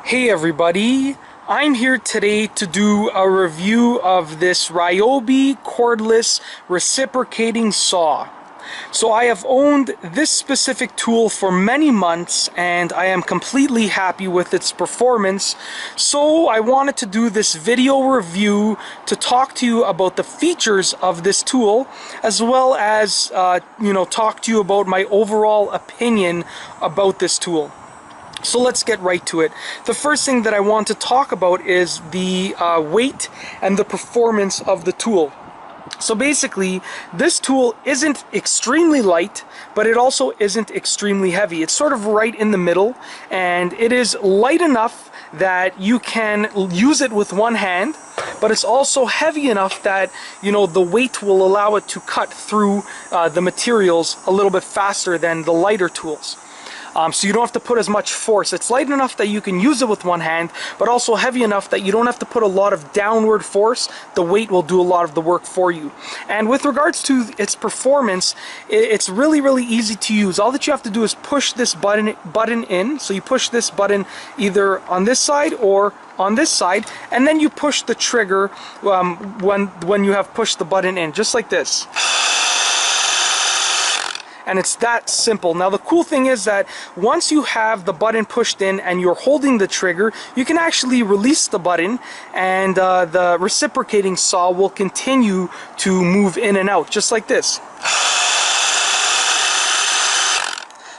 Hey everybody, I'm here today to do a review of this Ryobi Cordless Reciprocating Saw. So I have owned this specific tool for many months and I am completely happy with its performance. So I wanted to do this video review to talk to you about the features of this tool, as well as talk to you about my overall opinion about this tool. So let's get right to it. The first thing that I want to talk about is the weight and the performance of the tool. So basically, this tool isn't extremely light, but it also isn't extremely heavy. It's sort of right in the middle, and it is light enough that you can use it with one hand, but it's also heavy enough that, the weight will allow it to cut through the materials a little bit faster than the lighter tools. So you don't have to put as much force. It's light enough that you can use it with one hand, but also heavy enough that you don't have to put a lot of downward force. The weight will do a lot of the work for you. And with regards to its performance, it's really, really easy to use. All that you have to do is push this button in. So you push this button either on this side or on this side, and then you push the trigger when you have pushed the button in, just like this. And it's that simple. Now the cool thing is that once you have the button pushed in and you're holding the trigger, you can actually release the button and the reciprocating saw will continue to move in and out, just like this.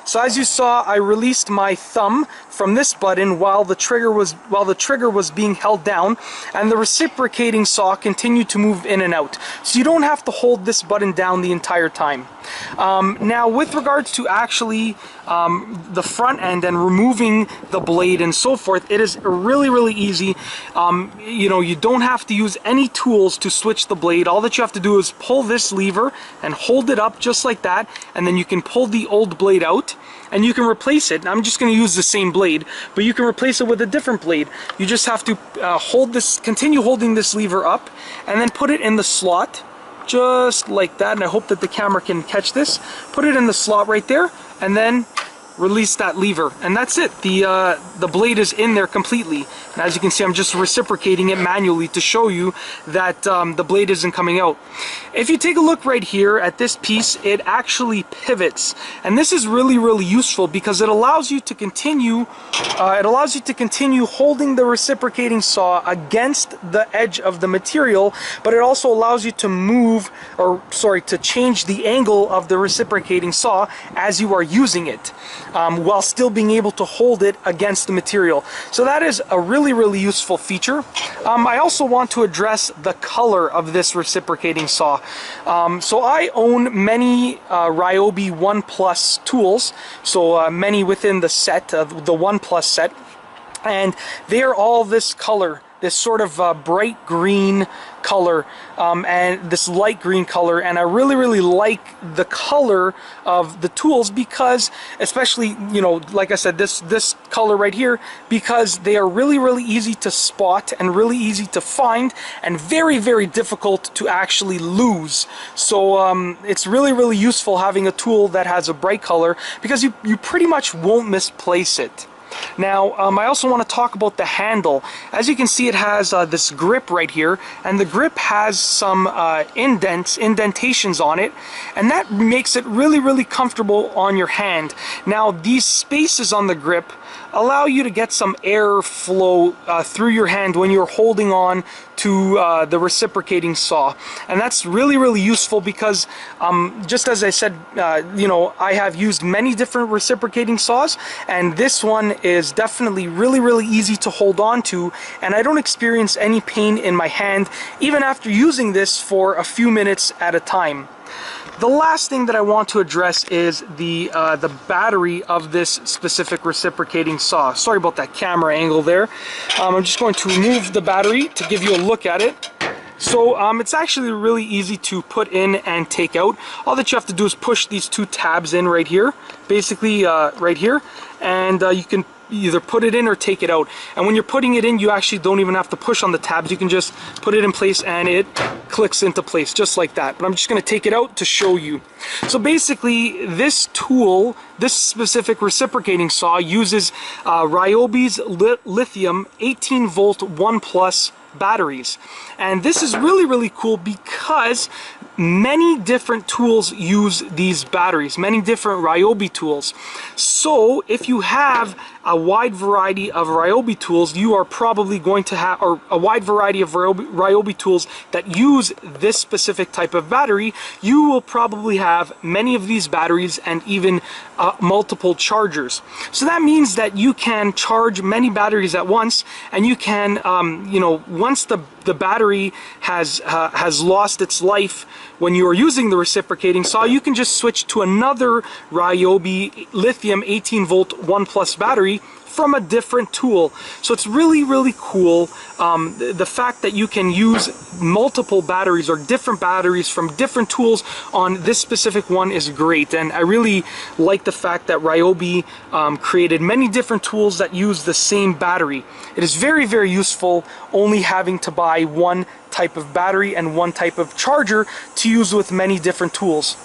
So as you saw, I released my thumb from this button while the trigger was being held down, and the reciprocating saw continued to move in and out. So you don't have to hold this button down the entire time. Now with regards to actually the front end and removing the blade and so forth, it is really, really easy. You don't have to use any tools to switch the blade. All that you have to do is pull this lever and hold it up just like that, and then you can pull the old blade out and you can replace it. I'm just going to use the same blade, but you can replace it with a different blade. You just have to continue holding this lever up and then put it in the slot just like that, and I hope that the camera can catch this. Put it in the slot right there and then release that lever, and that's it. The blade is in there completely, and as you can see, I'm just reciprocating it manually to show you that the blade isn't coming out. If you take a look right here at this piece, it actually pivots, and this is really, really useful because it allows you to continue holding the reciprocating saw against the edge of the material, but it also allows you to to change the angle of the reciprocating saw as you are using it, while still being able to hold it against the material. So that is a really, really useful feature. I also want to address the color of this reciprocating saw. So I own many Ryobi 1 Plus tools, so many within the set, the 1 Plus set, and they are all this color, this sort of bright green color, and this light green color, and I really, really like the color of the tools because, especially, like I said, this color right here, because they are really, really easy to spot and really easy to find and very, very difficult to actually lose. So it's really, really useful having a tool that has a bright color because you pretty much won't misplace it. Now, I also want to talk about the handle. As you can see, it has this grip right here, and the grip has some indentations on it, and that makes it really, really comfortable on your hand. Now, these spaces on the grip allow you to get some air flow through your hand when you're holding on to the reciprocating saw, and that's really, really useful because just as I said, I have used many different reciprocating saws, and this one is definitely really, really easy to hold on to, and I don't experience any pain in my hand even after using this for a few minutes at a time. The last thing that I want to address is the battery of this specific reciprocating saw. Sorry about that camera angle there. I'm just going to remove the battery to give you a look at it. So it's actually really easy to put in and take out. All that you have to do is push these two tabs in right here, basically right here, and you can either put it in or take it out. And when you're putting it in, you actually don't even have to push on the tabs. You can just put it in place and it clicks into place just like that. But I'm just going to take it out to show you. So basically, this tool, this specific reciprocating saw, uses Ryobi's lithium 18 volt 1+ batteries. And this is really cool because many different tools use these batteries, many different Ryobi tools. So if you have a wide variety of Ryobi tools, you are probably going to have, or a wide variety of Ryobi tools that use this specific type of battery, you will probably have many of these batteries and even multiple chargers. So that means that you can charge many batteries at once, and you can, you know, once the battery has lost its life when you are using the reciprocating saw, you can just switch to another Ryobi lithium 18 volt 1+ battery from a different tool. So it's really cool. The fact that you can use multiple batteries or different batteries from different tools on this specific one is great. And I really like the fact that Ryobi created many different tools that use the same battery. It is very useful only having to buy one type of battery and one type of charger to use with many different tools.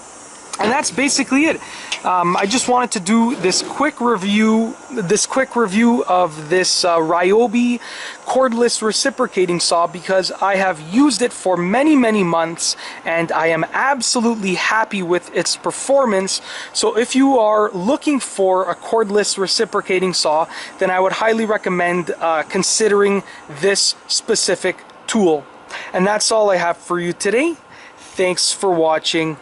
And that's basically it. I just wanted to do this quick review of this Ryobi cordless reciprocating saw because I have used it for many months and I am absolutely happy with its performance. So if you are looking for a cordless reciprocating saw, then I would highly recommend considering this specific tool. And that's all I have for you today. Thanks for watching.